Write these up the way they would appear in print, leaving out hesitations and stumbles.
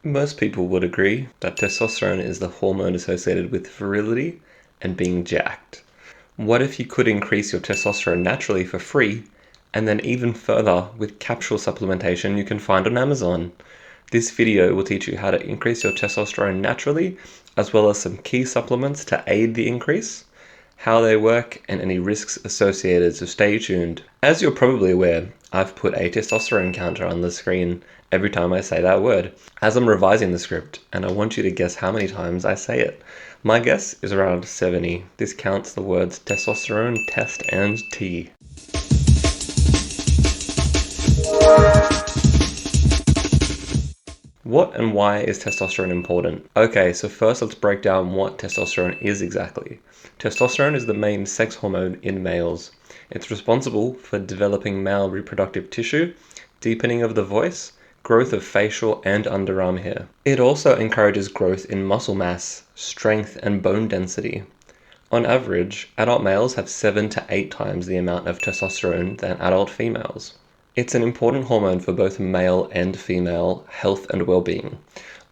Most people would agree that testosterone is the hormone associated with virility and being jacked. What if you could increase your testosterone naturally for free, and then even further with capsule supplementation you can find on Amazon? This video will teach you how to increase your testosterone naturally, as well as some key supplements to aid the increase, how they work, and any risks associated, so stay tuned. As you're probably aware, I've put a testosterone counter on the screen every time I say that word, as I'm revising the script, and I want you to guess how many times I say it. My guess is around 70. This counts the words testosterone, test, and T. What and why is testosterone important? Okay, so first let's break down what testosterone is exactly. Testosterone is the main sex hormone in males. It's responsible for developing male reproductive tissue, deepening of the voice, growth of facial and underarm hair. It also encourages growth in muscle mass, strength, and bone density. On average, adult males have 7 to 8 times the amount of testosterone than adult females. It's an important hormone for both male and female health and well-being,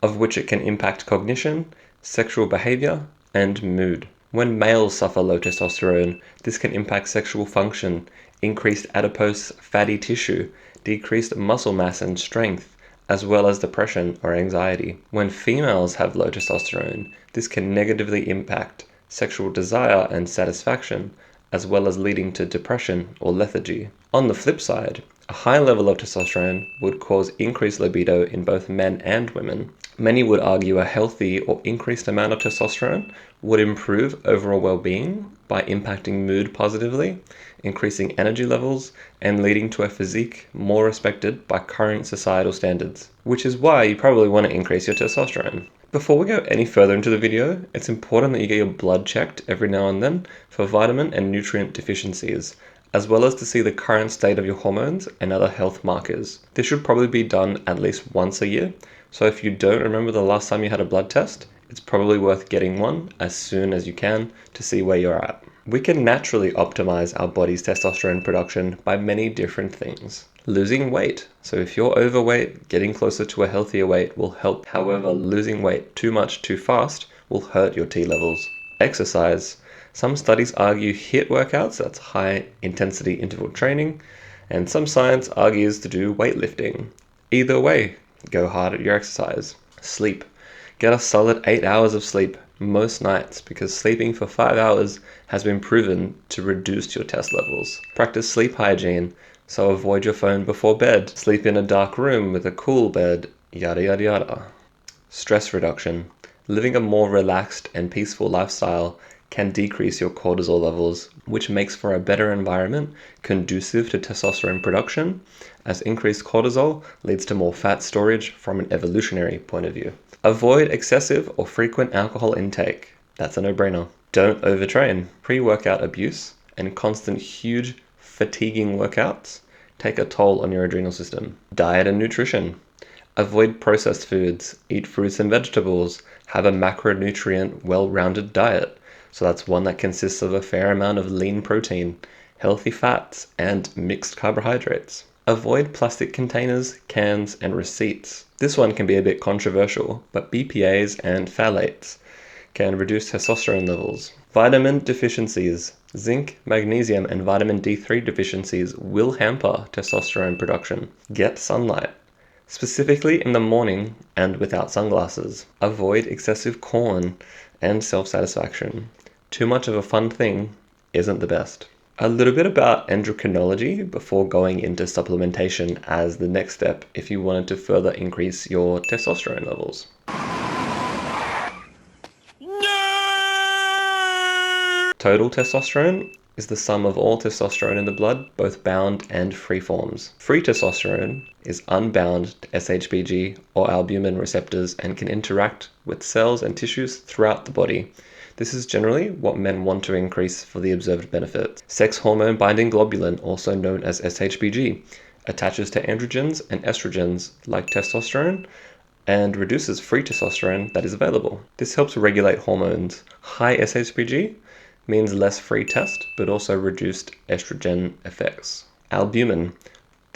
of which it can impact cognition, sexual behavior, and mood. When males suffer low testosterone, this can impact sexual function, increased adipose fatty tissue, decreased muscle mass and strength, as well as depression or anxiety. When females have low testosterone, this can negatively impact sexual desire and satisfaction, as well as leading to depression or lethargy. On the flip side, a high level of testosterone would cause increased libido in both men and women. Many would argue a healthy or increased amount of testosterone would improve overall well-being by impacting mood positively, increasing energy levels, and leading to a physique more respected by current societal standards, which is why you probably want to increase your testosterone. Before we go any further into the video, it's important that you get your blood checked every now and then for vitamin and nutrient deficiencies, as well as to see the current state of your hormones and other health markers. This should probably be done at least once a year, so if you don't remember the last time you had a blood test, it's probably worth getting one as soon as you can to see where you're at. We can naturally optimize our body's testosterone production by many different things. Losing weight. So if you're overweight, getting closer to a healthier weight will help. However, losing weight too much too fast will hurt your T levels. Exercise. Some studies argue HIIT workouts, that's high intensity interval training, and some science argues to do weightlifting. Either way, go hard at your exercise. Sleep. Get a solid 8 hours of sleep most nights, because sleeping for 5 hours has been proven to reduce your test levels. Practice sleep hygiene, so avoid your phone before bed. Sleep in a dark room with a cool bed, yada yada yada. Stress reduction. Living a more relaxed and peaceful lifestyle can decrease your cortisol levels, which makes for a better environment conducive to testosterone production, as increased cortisol leads to more fat storage from an evolutionary point of view. Avoid excessive or frequent alcohol intake. That's a no-brainer. Don't overtrain. Pre-workout abuse and constant huge fatiguing workouts take a toll on your adrenal system. Diet and nutrition. Avoid processed foods. Eat fruits and vegetables. Have a macronutrient, well-rounded diet. So that's one that consists of a fair amount of lean protein, healthy fats, and mixed carbohydrates. Avoid plastic containers, cans, and receipts. This one can be a bit controversial, but BPAs and phthalates can reduce testosterone levels. Vitamin deficiencies. Zinc, magnesium, and vitamin D3 deficiencies will hamper testosterone production. Get sunlight, specifically in the morning and without sunglasses. Avoid excessive corn and self-satisfaction. Too much of a fun thing isn't the best. A little bit about endocrinology before going into supplementation as the next step if you wanted to further increase your testosterone levels. Total testosterone is the sum of all testosterone in the blood, both bound and free forms. Free testosterone is unbound to SHBG or albumin receptors and can interact with cells and tissues throughout the body. This is generally what men want to increase for the observed benefit. Sex hormone binding globulin, also known as SHBG, attaches to androgens and estrogens like testosterone and reduces free testosterone that is available. This helps regulate hormones. High SHBG means less free test, but also reduced estrogen effects. Albumin.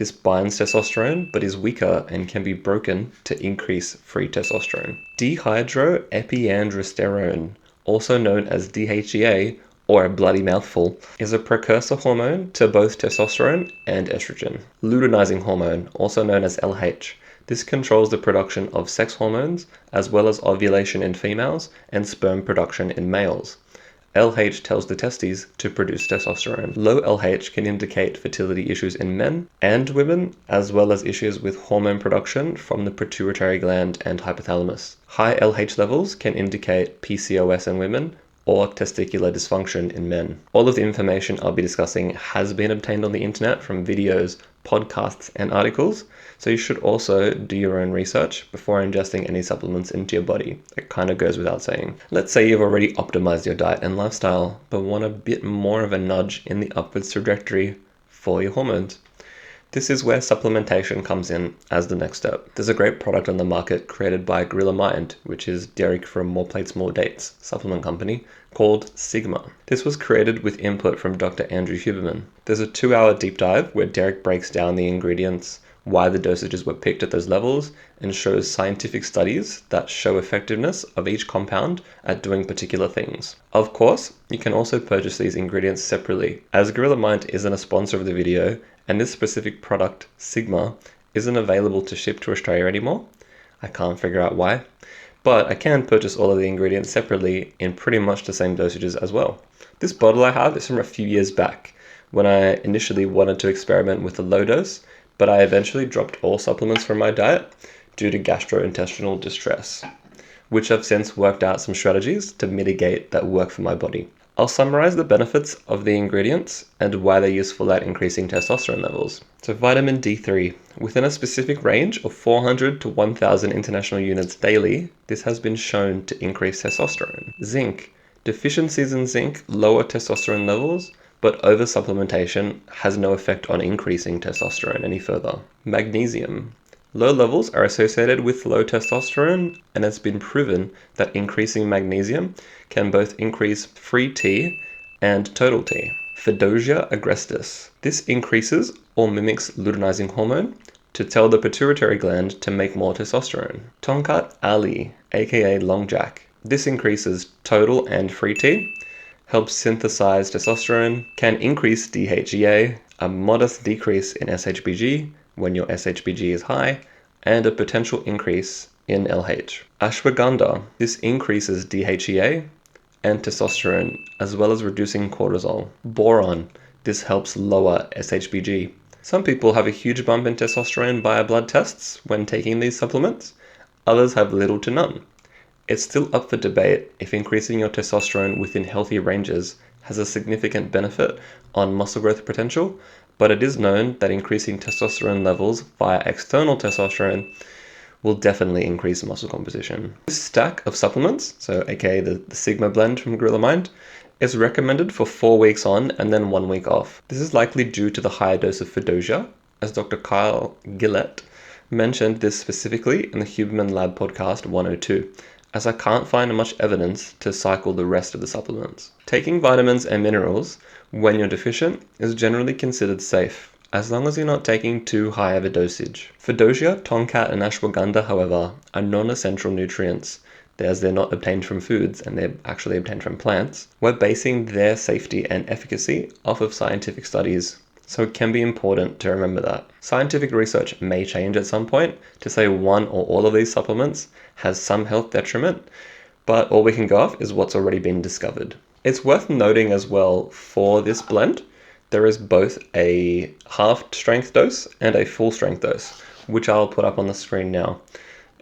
This binds testosterone but is weaker and can be broken to increase free testosterone. Dehydroepiandrosterone, also known as DHEA, or a bloody mouthful, is a precursor hormone to both testosterone and estrogen. Luteinizing hormone, also known as LH. This controls the production of sex hormones, as well as ovulation in females and sperm production in males. LH tells the testes to produce testosterone. Low LH can indicate fertility issues in men and women, as well as issues with hormone production from the pituitary gland and hypothalamus. High LH levels can indicate PCOS in women or testicular dysfunction in men. All of the information I'll be discussing has been obtained on the internet from videos, podcasts, and articles, so you should also do your own research before ingesting any supplements into your body. It kind of goes without saying. Let's say you've already optimized your diet and lifestyle, but want a bit more of a nudge in the upwards trajectory for your hormones. This is where supplementation comes in as the next step. There's a great product on the market created by Gorilla Mind, which is Derek from More Plates, More Dates supplement company, called Sigma. This was created with input from Dr. Andrew Huberman. There's a 2-hour deep dive where Derek breaks down the ingredients, why the dosages were picked at those levels, and shows scientific studies that show effectiveness of each compound at doing particular things. Of course, you can also purchase these ingredients separately. As Gorilla Mind isn't a sponsor of the video, and this specific product, Sigma, isn't available to ship to Australia anymore. I can't figure out why, but I can purchase all of the ingredients separately in pretty much the same dosages as well. This bottle I have is from a few years back, when I initially wanted to experiment with a low dose, but I eventually dropped all supplements from my diet due to gastrointestinal distress, which I've since worked out some strategies to mitigate that work for my body. I'll summarize the benefits of the ingredients and why they're useful at increasing testosterone levels. So vitamin D3, within a specific range of 400 to 1000 international units daily, this has been shown to increase testosterone. Zinc, deficiencies in zinc lower testosterone levels, but over-supplementation has no effect on increasing testosterone any further. Magnesium. Low levels are associated with low testosterone, and it's been proven that increasing magnesium can both increase free T and total T. Fedosia agrestis. This increases or mimics luteinizing hormone to tell the pituitary gland to make more testosterone. Tongkat Ali, aka Long Jack. This increases total and free T, helps synthesize testosterone, can increase DHEA, a modest decrease in SHBG when your SHBG is high, and a potential increase in LH. Ashwagandha. This increases DHEA and testosterone, as well as reducing cortisol. Boron. This helps lower SHBG. Some people have a huge bump in testosterone via blood tests when taking these supplements. Others have little to none. It's still up for debate if increasing your testosterone within healthy ranges has a significant benefit on muscle growth potential, but it is known that increasing testosterone levels via external testosterone will definitely increase muscle composition. This stack of supplements, so aka the Sigma blend from Gorilla Mind, is recommended for 4 weeks on and then 1 week off. This is likely due to the higher dose of Fedosia, as Dr. Kyle Gillett mentioned this specifically in the Huberman Lab podcast 102, as I can't find much evidence to cycle the rest of the supplements. Taking vitamins and minerals when you're deficient is generally considered safe, as long as you're not taking too high of a dosage. Fedosia, Tongkat, and Ashwagandha, however, are non-essential nutrients, as they're not obtained from foods and they're actually obtained from plants. We're basing their safety and efficacy off of scientific studies, so it can be important to remember that. Scientific research may change at some point to say one or all of these supplements has some health detriment, but all we can go off is what's already been discovered. It's worth noting as well, for this blend, there is both a half-strength dose and a full-strength dose, which I'll put up on the screen now.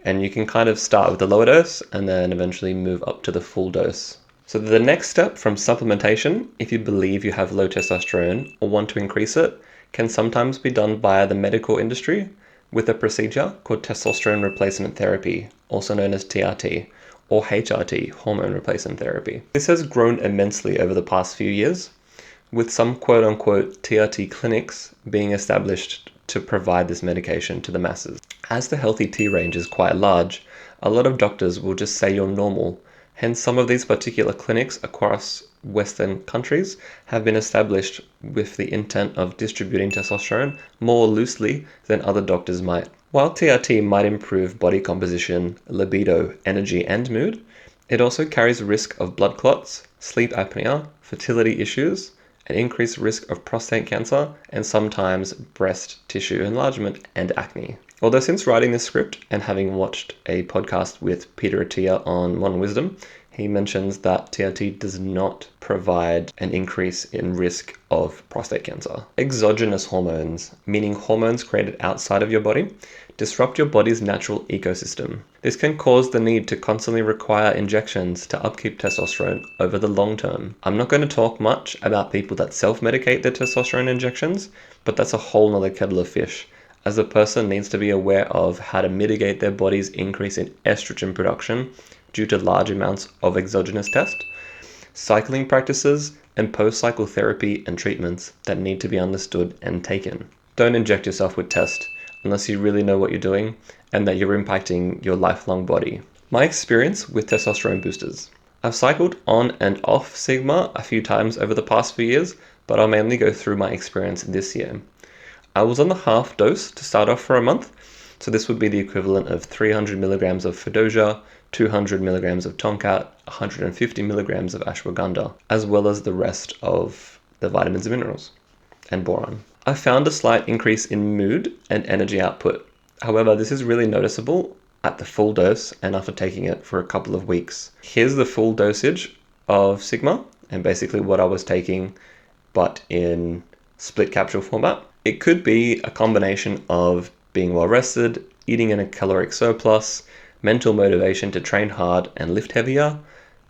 And you can kind of start with the lower dose and then eventually move up to the full dose. So the next step from supplementation, if you believe you have low testosterone or want to increase it, can sometimes be done via the medical industry with a procedure called testosterone replacement therapy, also known as TRT, or HRT, hormone replacement therapy. This has grown immensely over the past few years, with some quote-unquote TRT clinics being established to provide this medication to the masses. As the healthy T range is quite large, a lot of doctors will just say you're normal, Hence, some of these particular clinics across Western countries have been established with the intent of distributing testosterone more loosely than other doctors might. While TRT might improve body composition, libido, energy, and mood, it also carries risk of blood clots, sleep apnea, fertility issues, an increased risk of prostate cancer, and sometimes breast tissue enlargement and acne. Although since writing this script and having watched a podcast with Peter Attia on modern wisdom, he mentions that TRT does not provide an increase in risk of prostate cancer. Exogenous hormones, meaning hormones created outside of your body, disrupt your body's natural ecosystem. This can cause the need to constantly require injections to upkeep testosterone over the long term. I'm not going to talk much about people that self-medicate their testosterone injections, but that's a whole nother kettle of fish, as a person needs to be aware of how to mitigate their body's increase in estrogen production due to large amounts of exogenous test, cycling practices, and post-cycle therapy and treatments that need to be understood and taken. Don't inject yourself with test unless you really know what you're doing and that you're impacting your lifelong body. My experience with testosterone boosters. I've cycled on and off Sigma a few times over the past few years, but I'll mainly go through my experience this year. I was on the half dose to start off for a month, so this would be the equivalent of 300 milligrams of Fedoja, 200 milligrams of Tonkat, 150 milligrams of ashwagandha, as well as the rest of the vitamins and minerals, and boron. I found a slight increase in mood and energy output. However, this is really noticeable at the full dose and after taking it for a couple of weeks. Here's the full dosage of Sigma, and basically what I was taking, but in split capsule format. It could be a combination of being well rested, eating in a caloric surplus, mental motivation to train hard and lift heavier,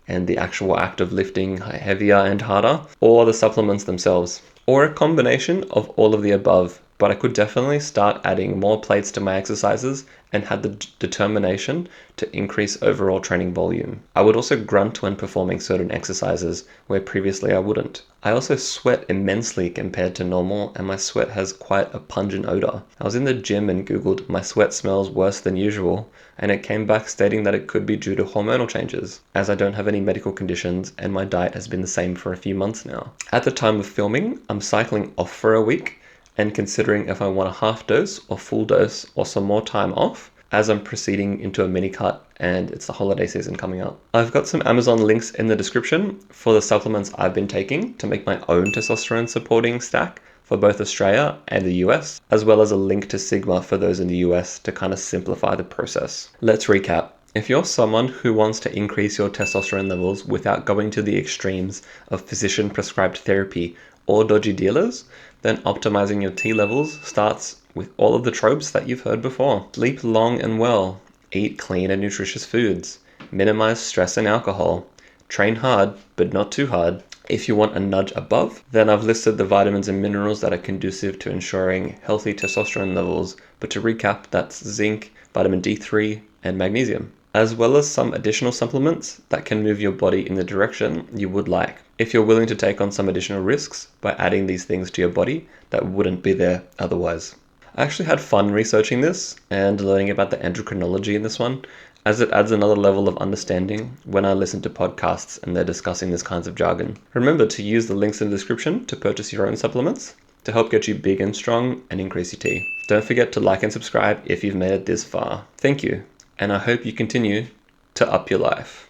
and the actual act of lifting heavier and harder, or the supplements themselves, or a combination of all of the above. But I could definitely start adding more plates to my exercises and had the determination to increase overall training volume. I would also grunt when performing certain exercises where previously I wouldn't. I also sweat immensely compared to normal, and my sweat has quite a pungent odor. I was in the gym and googled my sweat smells worse than usual, and it came back stating that it could be due to hormonal changes, as I don't have any medical conditions and my diet has been the same for a few months now. At the time of filming, I'm cycling off for a week and considering if I want a half dose or full dose or some more time off, as I'm proceeding into a mini cut and it's the holiday season coming up. I've got some Amazon links in the description for the supplements I've been taking to make my own testosterone supporting stack for both Australia and the US, as well as a link to Sigma for those in the US to kind of simplify the process. Let's recap. If you're someone who wants to increase your testosterone levels without going to the extremes of physician prescribed therapy or dodgy dealers, then optimizing your T levels starts with all of the tropes that you've heard before. Sleep long and well, eat clean and nutritious foods, minimize stress and alcohol, train hard but not too hard. If you want a nudge above, then I've listed the vitamins and minerals that are conducive to ensuring healthy testosterone levels, but to recap, that's zinc, vitamin D3, and magnesium, as well as some additional supplements that can move your body in the direction you would like, if you're willing to take on some additional risks by adding these things to your body that wouldn't be there otherwise. I actually had fun researching this and learning about the endocrinology in this one, as it adds another level of understanding when I listen to podcasts and they're discussing this kinds of jargon. Remember to use the links in the description to purchase your own supplements to help get you big and strong and increase your T. Don't forget to like and subscribe if you've made it this far. Thank you, and I hope you continue to up your life.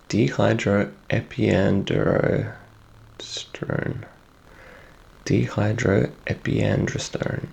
Dehydroepiandrosterone. Dehydroepiandrosterone.